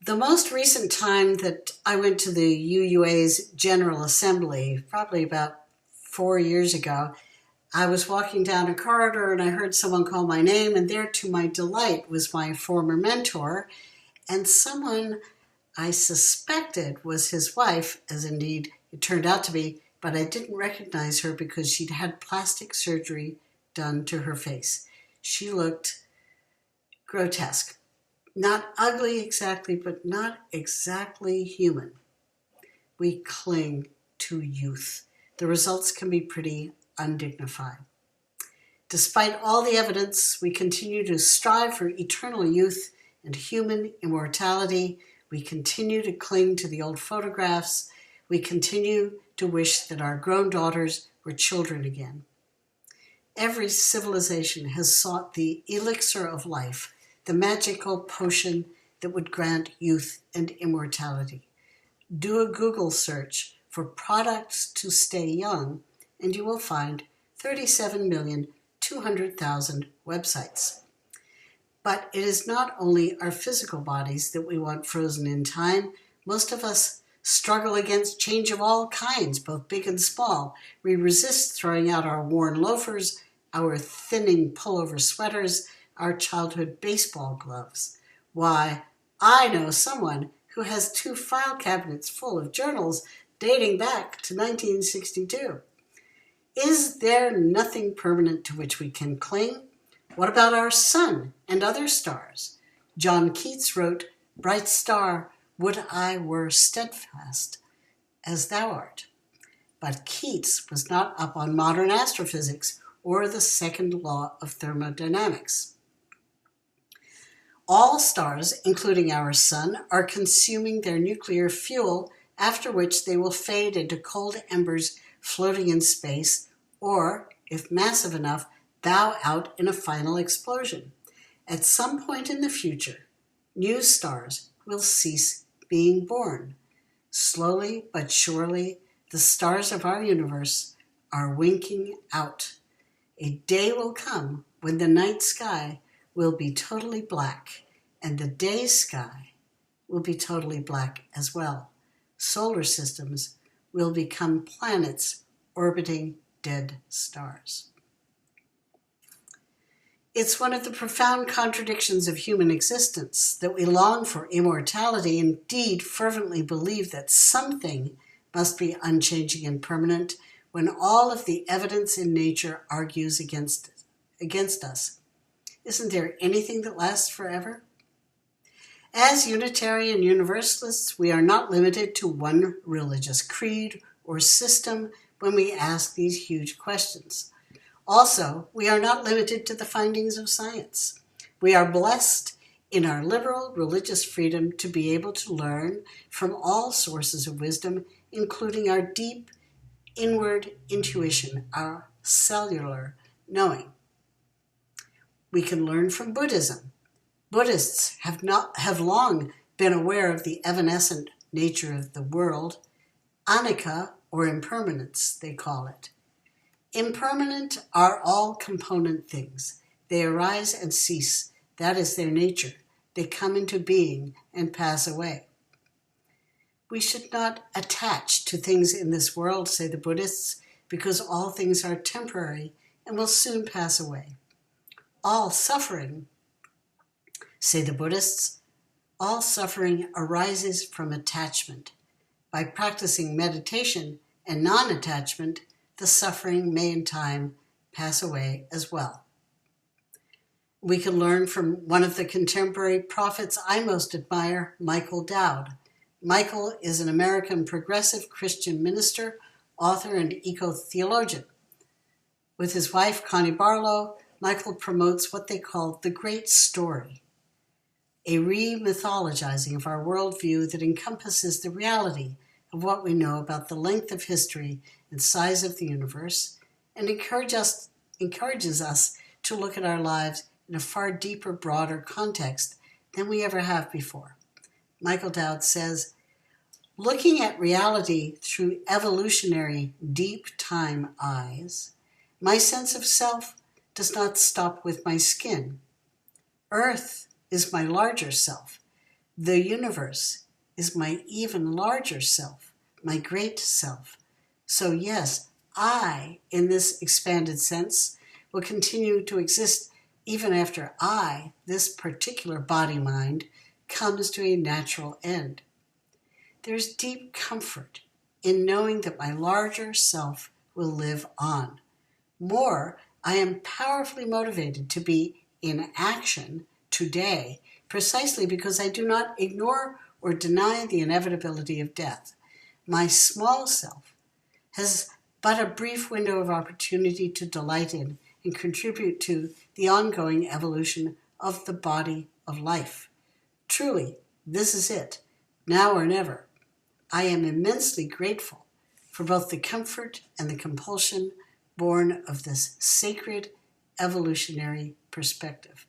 The most recent time that I went to the UUA's General Assembly, probably about 4 years ago, I was walking down a corridor and I heard someone call my name, and there, to my delight, was my former mentor and someone I suspected was his wife, as indeed it turned out to be, but I didn't recognize her because she'd had plastic surgery done to her face. She looked grotesque. Not ugly exactly, but not exactly human. We cling to youth. The results can be pretty undignified. Despite all the evidence, we continue to strive for eternal youth and human immortality. We continue to cling to the old photographs. We continue to wish that our grown daughters were children again. Every civilization has sought the elixir of life, the magical potion that would grant youth and immortality. Do a Google search for products to stay young, and you will find 37,200,000 websites. But it is not only our physical bodies that we want frozen in time. Most of us struggle against change of all kinds, both big and small. We resist throwing out our worn loafers, our thinning pullover sweaters, our childhood baseball gloves. Why, I know someone who has 2 file cabinets full of journals dating back to 1962. Is there nothing permanent to which we can cling? What about our sun and other stars? John Keats wrote, "Bright star, would I were steadfast as thou art." But Keats was not up on modern astrophysics or the second law of thermodynamics. All stars, including our sun, are consuming their nuclear fuel, after which they will fade into cold embers floating in space, or, if massive enough, bow out in a final explosion. At some point in the future, new stars will cease being born. Slowly but surely, the stars of our universe are winking out. A day will come when the night sky will be totally black, and the day sky will be totally black as well. Solar systems will become planets orbiting dead stars. It's one of the profound contradictions of human existence that we long for immortality, indeed fervently believe that something must be unchanging and permanent, when all of the evidence in nature argues against us. Isn't there anything that lasts forever? As Unitarian Universalists, we are not limited to one religious creed or system when we ask these huge questions. Also, we are not limited to the findings of science. We are blessed in our liberal religious freedom to be able to learn from all sources of wisdom, including our deep inward intuition, our cellular knowing. We can learn from Buddhism. Buddhists have long been aware of the evanescent nature of the world, anicca, or impermanence, they call it. Impermanent are all component things. They arise and cease. That is their nature. They come into being and pass away. We should not attach to things in this world, say the Buddhists, because all things are temporary and will soon pass away. All suffering, say the Buddhists, all suffering arises from attachment. By practicing meditation and non-attachment, the suffering may in time pass away as well. We can learn from one of the contemporary prophets I most admire, Michael Dowd. Michael is an American progressive Christian minister, author, and eco-theologian. With his wife, Connie Barlow, Michael promotes what they call the Great Story, a re-mythologizing of our worldview that encompasses the reality of what we know about the length of history and size of the universe, and encourages us to look at our lives in a far deeper, broader context than we ever have before. Michael Dowd says, "Looking at reality through evolutionary deep time eyes, my sense of self does not stop with my skin. Earth is my larger self. The universe is my even larger self, my great self. So yes, I, in this expanded sense, will continue to exist even after I, this particular body-mind, comes to a natural end. There's deep comfort in knowing that my larger self will live on. More, I am powerfully motivated to be in action today, precisely because I do not ignore or deny the inevitability of death. My small self has but a brief window of opportunity to delight in and contribute to the ongoing evolution of the body of life. Truly, this is it, now or never. I am immensely grateful for both the comfort and the compulsion born of this sacred evolutionary perspective.